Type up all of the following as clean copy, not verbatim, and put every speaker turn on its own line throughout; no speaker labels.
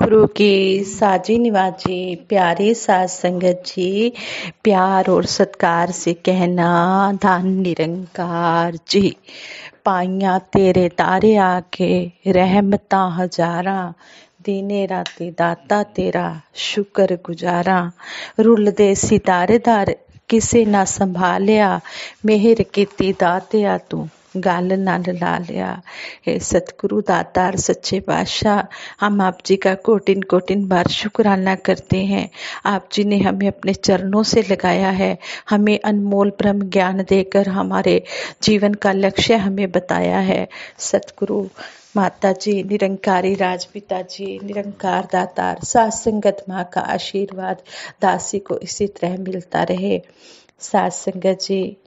सतगुरु की साजी निवाजी प्यारी साध संगत जी, प्यार और सत्कार से कहना धन निरंकार जी। पाइया तेरे तारे आके रहमता हजारा, दिने राती दाता तेरा शुक्र गुजारा। रुलदे सितारे दार किसे ना संभालिया, मेहर कीती दातिया तू गल नाल ला लिया। हे सतगुरु दातार सच्चे पातशाह, हम आप जी का कोटिन कोटिन बार शुक्राना करते हैं। आप जी ने हमें अपने चरणों से लगाया है, हमें अनमोल ब्रह्म ज्ञान देकर हमारे जीवन का लक्ष्य हमें बताया है। सतगुरु माता जी, निरंकारी राजपिता जी, निरंकार दातार साध संगत माँ का आशीर्वाद दासी को इसी तरह मिलता रहे। साध संगत जी,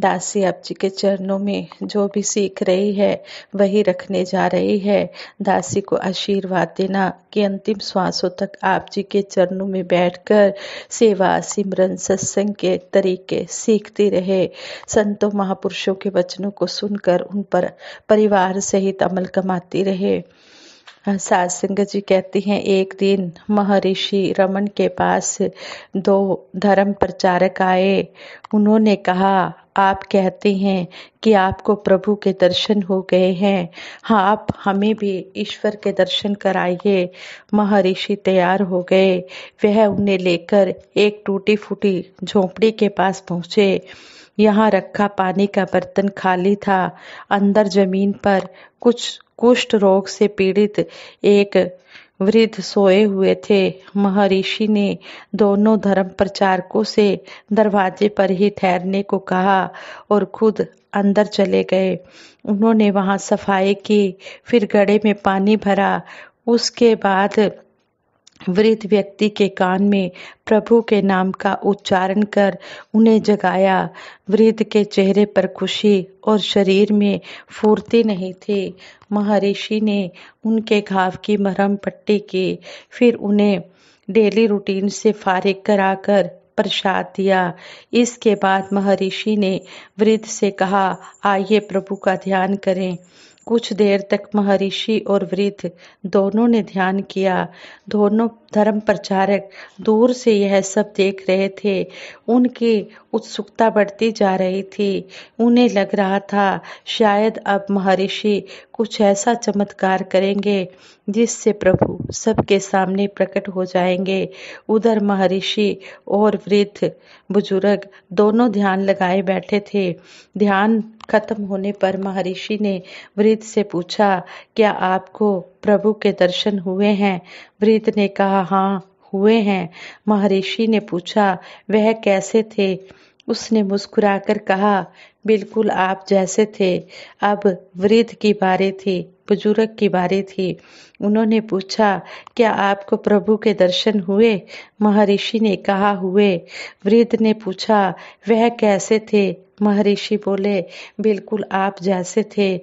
दासी आप जी के चरणों में जो भी सीख रही है वही रखने जा रही है। दासी को आशीर्वाद देना कि अंतिम श्वासों तक आप जी के चरणों में बैठकर सेवा सिमरन सत्संग के तरीके सीखती रहे। संतों महापुरुषों के वचनों को सुनकर उन पर परिवार सहित अमल कमाती रहे। साध संगत जी कहती हैं, एक दिन महर्षि रमन के पास दो धर्म प्रचारक आए। उन्होंने कहा, आप कहते हैं कि आपको प्रभु के दर्शन हो गए हैं, हाँ आप हमें भी ईश्वर के दर्शन कराइए। महर्षि तैयार हो गए। वह उन्हें लेकर एक टूटी फूटी झोपड़ी के पास पहुँचे। यहाँ रखा पानी का बर्तन खाली था। अंदर जमीन पर कुछ कुष्ठ रोग से पीड़ित एक वृद्ध सोए हुए थे। महर्षि ने दोनों धर्म प्रचारकों से दरवाजे पर ही ठहरने को कहा और खुद अंदर चले गए। उन्होंने वहां सफाई की, फिर घड़े में पानी भरा। उसके बाद वृद्ध व्यक्ति के कान में प्रभु के नाम का उच्चारण कर उन्हें जगाया। वृद्ध के चेहरे पर खुशी और शरीर में फुर्ती नहीं थी। महर्षि ने उनके घाव की मरहम पट्टी की, फिर उन्हें डेली रूटीन से फारिग कराकर प्रसाद दिया। इसके बाद महर्षि ने वृद्ध से कहा, आइए प्रभु का ध्यान करें। कुछ देर तक महर्षि और वृद्ध दोनों ने ध्यान किया। दोनों धर्म प्रचारक दूर से यह सब देख रहे थे। उनकी उत्सुकता बढ़ती जा रही थी। उन्हें लग रहा था शायद अब महर्षि कुछ ऐसा चमत्कार करेंगे जिससे प्रभु सबके सामने प्रकट हो जाएंगे। उधर महर्षि और वृद्ध बुजुर्ग दोनों ध्यान लगाए बैठे थे। ध्यान खत्म होने पर महर्षि ने वृद्ध से पूछा, क्या आपको प्रभु के दर्शन हुए हैं? वृद्ध ने कहा, हाँ हुए हैं। महर्षि ने पूछा, वह कैसे थे? उसने मुस्कुराकर कहा, बिल्कुल आप जैसे थे। अब वृद्ध की बारी थी, बुजुर्ग की बारी थी। उन्होंने पूछा, क्या आपको प्रभु के दर्शन हुए? महर्षि ने कहा, हुए। वृद्ध ने पूछा, वह कैसे थे? महर्षि बोले, बिल्कुल आप जैसे थे।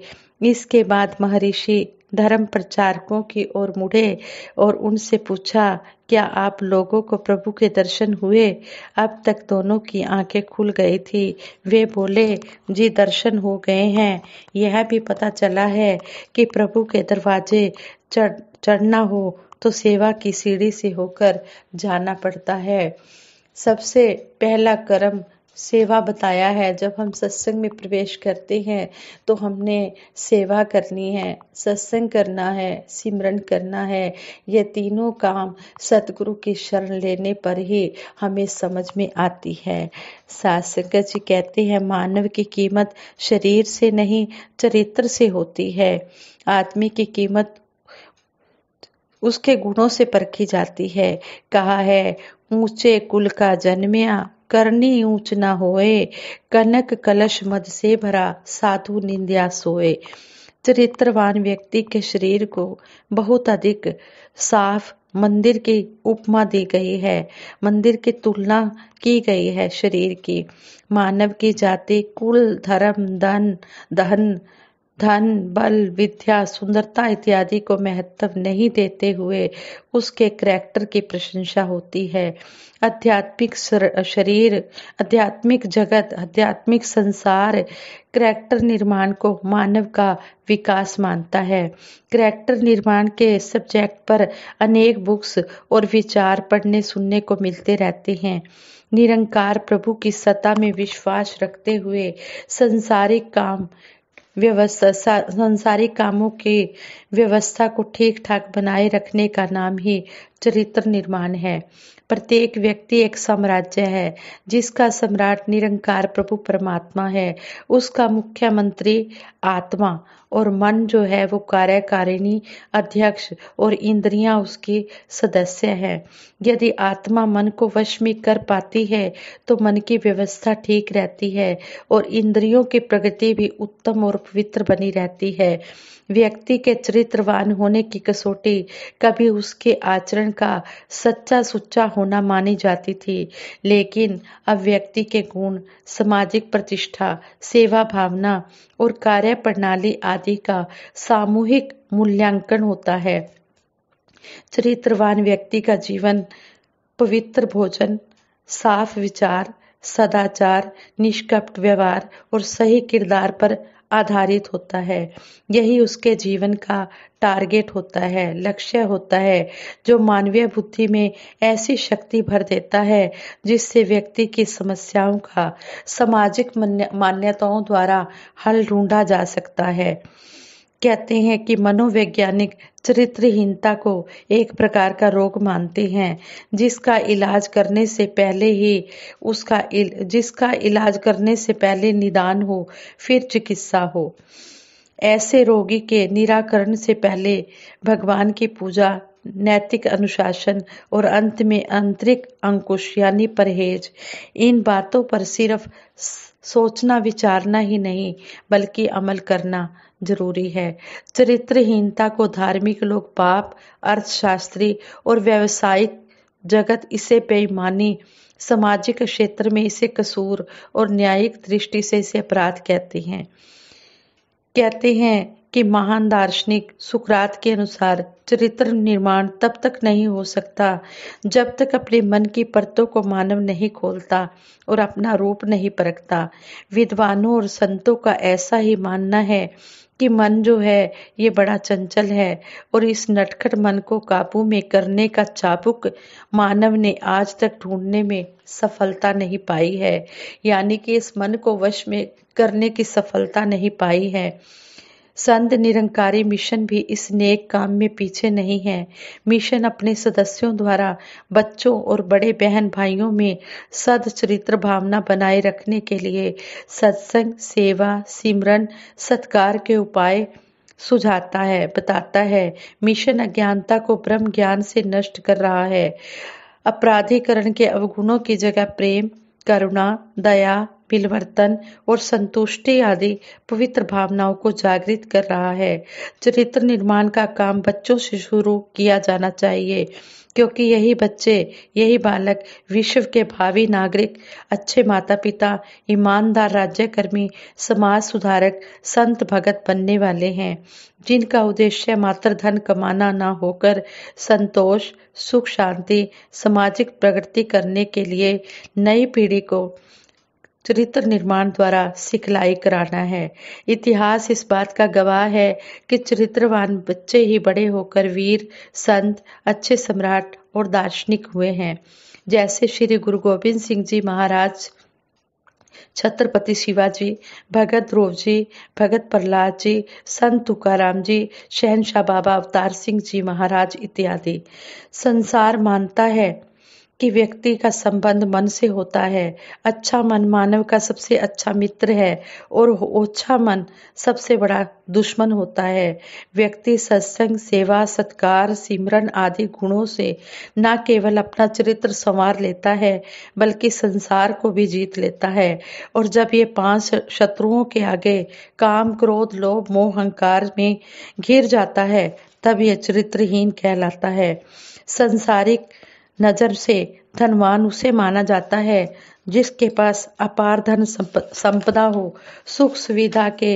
इसके बाद महर्षि धर्म प्रचारकों की ओर मुड़े और उनसे पूछा, क्या आप लोगों को प्रभु के दर्शन हुए? अब तक दोनों की आंखें खुल गई थी। वे बोले, जी दर्शन हो गए हैं। यह भी पता चला है कि प्रभु के दरवाजे चढ़ना हो तो सेवा की सीढ़ी से होकर जाना पड़ता है। सबसे पहला कर्म सेवा बताया है। जब हम सत्संग में प्रवेश करते हैं तो हमने सेवा करनी है, सत्संग करना है, सिमरन करना है। ये तीनों काम सतगुरु की शरण लेने पर ही हमें समझ में आती है। साध संगत जी कहते हैं, मानव की कीमत शरीर से नहीं चरित्र से होती है। आदमी की कीमत उसके गुणों से परखी जाती है। कहा है, ऊंचे कुल का जन्मिया करनी ऊंच न होए, कनक कलश मद से भरा साधु निंद्या सोए। चरित्रवान व्यक्ति के शरीर को बहुत अधिक साफ मंदिर की उपमा दी गई है। मंदिर की तुलना की गई है शरीर की। मानव की जाति कुल धर्म धन धन, बल, विद्या, सुंदरता इत्यादि को महत्व नहीं देते हुए उसके करैक्टर की प्रशंसा होती है। आध्यात्मिक शरीर, आध्यात्मिक जगत, आध्यात्मिक संसार करैक्टर निर्माण को मानव का विकास मानता है। करैक्टर निर्माण के सब्जेक्ट पर अनेक बुक्स और विचार पढ़ने सुनने को मिलते रहते हैं। निरंकार प्रभु की सत्ता में विश्वास रखते हुए सांसारिक कामों की व्यवस्था को ठीक ठाक बनाए रखने का नाम ही चरित्र निर्माण है। प्रत्येक व्यक्ति एक साम्राज्य है जिसका सम्राट निरंकार प्रभु परमात्मा है। उसका मुख्यमंत्री आत्मा और मन जो है वो कार्यकारिणी अध्यक्ष और इंद्रियां उसकी सदस्य है। यदि आत्मा मन को वश में कर पाती है तो मन की व्यवस्था ठीक रहती है और इंद्रियों की प्रगति भी उत्तम और पवित्र बनी रहती है। व्यक्ति के चरित्रवान होने की कसौटी कभी उसके आचरण का सच्चा सुच्चा होना मानी जाती थी, लेकिन अब व्यक्ति के गुण, सामाजिक प्रतिष्ठा, सेवा भावना और कार्य प्रणाली आदि का सामूहिक मूल्यांकन होता है। चरित्रवान व्यक्ति का जीवन पवित्र भोजन, साफ विचार, सदाचार, निष्कपट व्यवहार और सही किरदार पर आधारित होता है। यही उसके जीवन का टारगेट होता है, लक्ष्य होता है, जो मानवीय बुद्धि में ऐसी शक्ति भर देता है जिससे व्यक्ति की समस्याओं का सामाजिक मान्यताओं द्वारा हल ढूंढा जा सकता है। कहते हैं कि मनोवैज्ञानिक चरित्रहीनता को एक प्रकार का रोग मानते हैं जिसका इलाज करने से पहले निदान हो, फिर चिकित्सा हो। ऐसे रोगी के निराकरण से पहले भगवान की पूजा, नैतिक अनुशासन और अंत में आंतरिक अंकुश यानी परहेज, इन बातों पर सिर्फ सोचना विचारना ही नहीं बल्कि अमल करना जरूरी है। चरित्रहीनता को धार्मिक लोग पाप, अर्थशास्त्री और व्यावसायिक जगत इसे बेईमानी, सामाजिक क्षेत्र में इसे कसूर और न्यायिक दृष्टि से इसे अपराध कहते हैं कि महान दार्शनिक सुकरात के अनुसार चरित्र निर्माण तब तक नहीं हो सकता जब तक अपने मन की परतों को मानव नहीं खोलता और अपना रूप नहीं परखता। विद्वानों और संतों का ऐसा ही मानना है कि मन जो है ये बड़ा चंचल है और इस नटखट मन को काबू में करने का चाबुक मानव ने आज तक ढूंढने में सफलता नहीं पाई है, यानी कि इस मन को वश में करने की सफलता नहीं पाई है। संत निरंकारी मिशन भी इस नेक काम में पीछे नहीं है। मिशन अपने सदस्यों द्वारा बच्चों और बड़े बहन भाइयों में सद चरित्र भावना बनाए रखने के लिए सत्संग, सेवा, सिमरन, सत्कार के उपाय सुझाता है, बताता है। मिशन अज्ञानता को ब्रह्म ज्ञान से नष्ट कर रहा है। अपराधीकरण के अवगुणों की जगह प्रेम, करुणा, दया, मिलवर्तन और संतुष्टि आदि पवित्र भावनाओं को जागृत कर रहा है। चरित्र निर्माण का काम बच्चों से शुरू किया जाना चाहिए, क्योंकि यही बालक विश्व के भावी नागरिक, अच्छे माता पिता, ईमानदार राज्यकर्मी, समाज सुधारक, संत भगत बनने वाले हैं, जिनका उद्देश्य मात्र धन कमाना न होकर संतोष, सुख, शांति, सामाजिक प्रगति करने के लिए नई पीढ़ी को चरित्र निर्माण द्वारा सिखलाई कराना है। इतिहास इस बात का गवाह है कि चरित्रवान बच्चे ही बड़े होकर वीर, संत, अच्छे सम्राट और दार्शनिक हुए हैं। जैसे श्री गुरु गोविंद सिंह जी महाराज, छत्रपति शिवाजी, भगत ध्रुव जी, भगत प्रहलाद जी, संत तुकाराम जी, शहनशाह बाबा अवतार सिंह जी महाराज इत्यादि। संसार मानता है कि व्यक्ति का संबंध मन से होता है। अच्छा मन मानव का सबसे अच्छा मित्र है और ओछा मन सबसे बड़ा दुश्मन होता है। व्यक्ति सत्संग, सेवा, सत्कार, सिमरन आदि गुणों से न केवल अपना चरित्र संवार लेता है बल्कि संसार को भी जीत लेता है। और जब ये 5 शत्रुओं के आगे काम, क्रोध, लोभ, मोह, अहंकार में घिर जाता है तब यह चरित्रहीन कहलाता है। संसारिक नजर से धनवान उसे माना जाता है जिसके पास अपार धन संपदा हो, सुख सुविधा के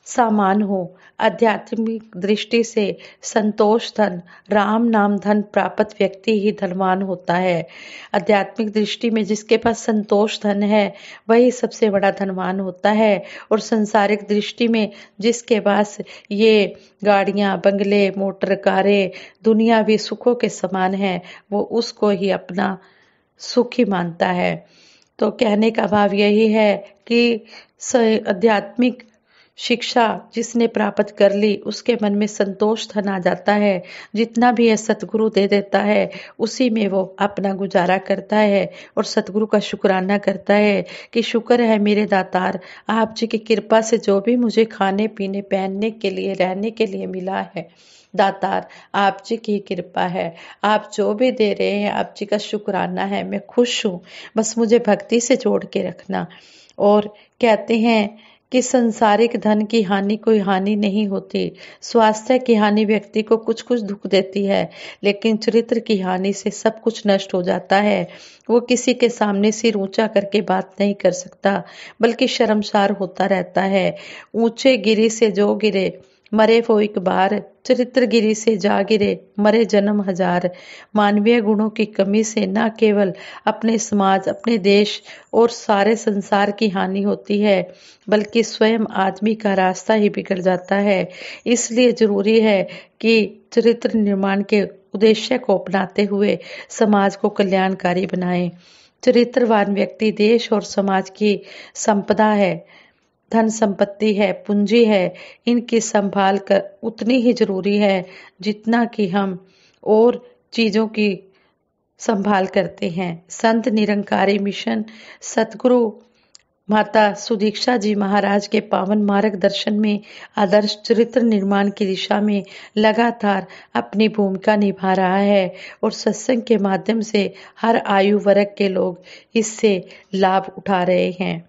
सामान हो। आध्यात्मिक दृष्टि से संतोष धन, राम नाम धन प्राप्त व्यक्ति ही धनवान होता है। आध्यात्मिक दृष्टि में जिसके पास संतोष धन है वही सबसे बड़ा धनवान होता है। और संसारिक दृष्टि में जिसके पास ये गाड़ियां, बंगले, मोटर कारें, दुनियावी सुखों के समान है, वो उसको ही अपना सुखी मानता है। तो कहने का भाव यही है कि आध्यात्मिक शिक्षा जिसने प्राप्त कर ली उसके मन में संतोष धन आ जाता है। जितना भी है सतगुरु दे देता है उसी में वो अपना गुजारा करता है और सतगुरु का शुक्राना करता है कि शुक्र है मेरे दातार, आप जी की कृपा से जो भी मुझे खाने पीने, पहनने के लिए, रहने के लिए मिला है, दातार आप जी की कृपा है। आप जो भी दे रहे हैं आप जी का शुक्राना है, मैं खुश हूँ, बस मुझे भक्ति से जोड़ के रखना। और कहते हैं कि संसारिक धन की हानि कोई हानि नहीं होती। स्वास्थ्य की हानि व्यक्ति को कुछ कुछ दुख देती है, लेकिन चरित्र की हानि से सब कुछ नष्ट हो जाता है। वो किसी के सामने सिर ऊंचा करके बात नहीं कर सकता, बल्कि शर्मसार होता रहता है। ऊंचे गिरी से जो गिरे मरे वो एक बार, चरित्र गिरी से जा गिरे मरे जन्म हजार। मानवीय गुणों की कमी से न केवल अपने समाज, अपने देश और सारे संसार की हानि होती है, बल्कि स्वयं आदमी का रास्ता ही बिगड़ जाता है। इसलिए जरूरी है कि चरित्र निर्माण के उद्देश्य को अपनाते हुए समाज को कल्याणकारी बनाएं। चरित्रवान व्यक्ति देश और समाज की संपदा है, धन संपत्ति है, पूंजी है। इनकी संभाल कर उतनी ही जरूरी है जितना कि हम और चीजों की संभाल करते हैं। संत निरंकारी मिशन सतगुरु माता सुदीक्षा जी महाराज के पावन मार्गदर्शन में आदर्श चरित्र निर्माण की दिशा में लगातार अपनी भूमिका निभा रहा है और सत्संग के माध्यम से हर आयु वर्ग के लोग इससे लाभ उठा रहे हैं।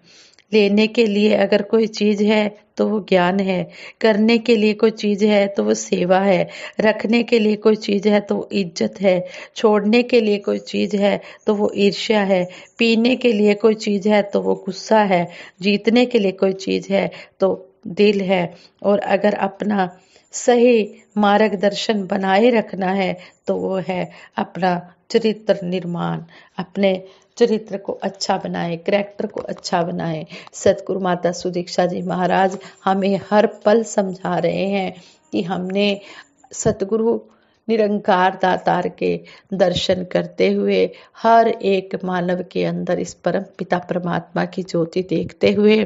लेने के लिए अगर कोई चीज है तो वो ज्ञान है, करने के लिए कोई चीज है तो वो सेवा है, रखने के लिए कोई चीज है तो वो इज्जत है, छोड़ने के लिए कोई चीज है तो वो ईर्ष्या है, पीने के लिए कोई चीज है तो वो गुस्सा है, जीतने के लिए कोई चीज है तो दिल है। और अगर अपना सही मार्गदर्शन बनाए रखना है तो वो है अपना चरित्र निर्माण। अपने चरित्र को अच्छा बनाए, करैक्टर को अच्छा बनाए। सतगुरु माता सुदीक्षा जी महाराज हमें हर पल समझा रहे हैं कि हमने सतगुरु निरंकार दातार के दर्शन करते हुए हर एक मानव के अंदर इस परम पिता परमात्मा की ज्योति देखते हुए,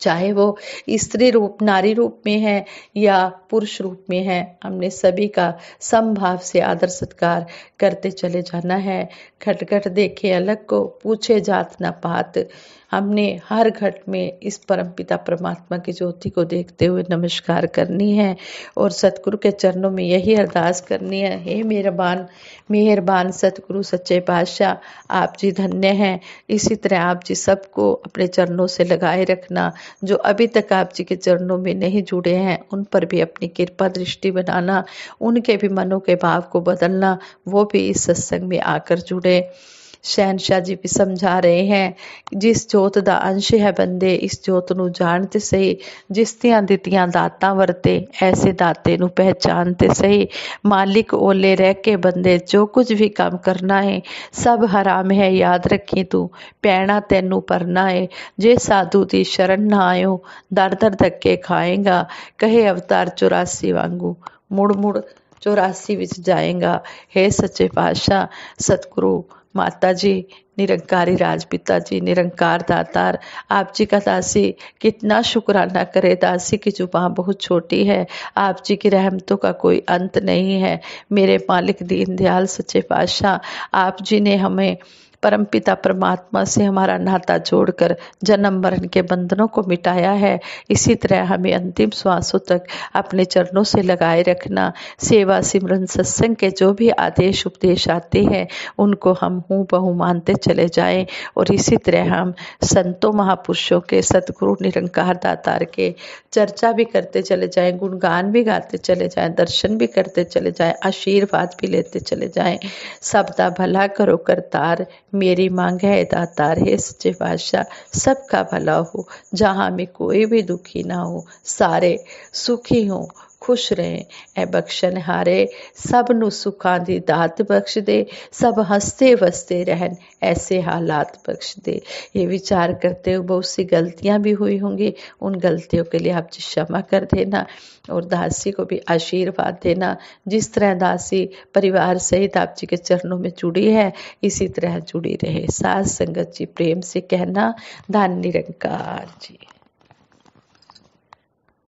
चाहे वो स्त्री रूप, नारी रूप में है या पुरुष रूप में है, हमने सभी का समभाव से आदर सत्कार करते चले जाना है। घट घट देखे अलग को, पूछे जात न पात। हमने हर घट में इस परम पिता परमात्मा की ज्योति को देखते हुए नमस्कार करनी है और सतगुरु के चरणों में यही अरदास करनी है, हे मेहरबान मेहरबान सतगुरु सच्चे पातशाह, आप जी धन्य हैं। इसी तरह आप जी सबको अपने चरणों से लगाए रखना। जो अभी तक आप जी के चरणों में नहीं जुड़े हैं उन पर भी अपनी कृपा दृष्टि बनाना, उनके भी मनों के भाव को बदलना, वो भी इस सत्संग में आकर जुड़े। शहनशाह जी भी समझा रहे हैं, जिस जोत दा अंश है बंदे इस जोत नू जानते सही, जिस तियां दितियां दातां वरते ऐसे दाते नू पहचानते सही। मालिक ओले रह के बंदे जो कुछ भी काम करना है सब हराम है, याद रखी तू पैना तेनू परना है। जे साधु दी शरण ना आयो दर दर धक्के खाएगा, कहे अवतार 84 वांगू मुड़ मुड़ 84 विच जाएगा। हे सच्चे पातशाह सतगुरु माता जी, निरंकारी राजपिता जी, निरंकार दातार, आप जी का दासी कितना शुक्राना करे। दासी की जुबान बहुत छोटी है, आप जी की रहमतों का कोई अंत नहीं है। मेरे मालिक दीन दयाल सच्चे पातशाह, आप जी ने हमें परमपिता परमात्मा से हमारा नाता जोड़कर जन्म मरण के बंधनों को मिटाया है। इसी तरह हमें अंतिम श्वासों तक अपने चरणों से लगाए रखना। सेवा सिमरन सत्संग के जो भी आदेश उपदेश आते हैं उनको हम हूँ बहु मानते चले जाएं और इसी तरह हम संतों महापुरुषों के, सतगुरु निरंकार दातार के चर्चा भी करते चले जाएं, गुणगान भी गाते चले जाएं, दर्शन भी करते चले जाएं, आशीर्वाद भी लेते चले जाएं। सबदा भला करो करतार, मेरी मांग है दातार हे सच्चे पातशाह, सबका भला हो, जहाँ में कोई भी दुखी ना हो, सारे सुखी हों, खुश रहें। ऐ बख्शनहारे सब ਨੂੰ ਸੁੱਖਾਂ ਦੀ ਦਾਤ बख्श दे, सब हंसते बसते रहन, ऐसे हालात बख्श दे। ये विचार करते हुए बहुत सी गलतियां भी हुई होंगी, उन गलतियों के लिए आप जी क्षमा कर देना और दासी को भी आशीर्वाद देना। जिस तरह दासी परिवार सहित आप जी के चरणों में जुड़ी है, इसी तरह जुड़ी रहे। साथ संगत जी प्रेम से कहना, धन निरंकार जी।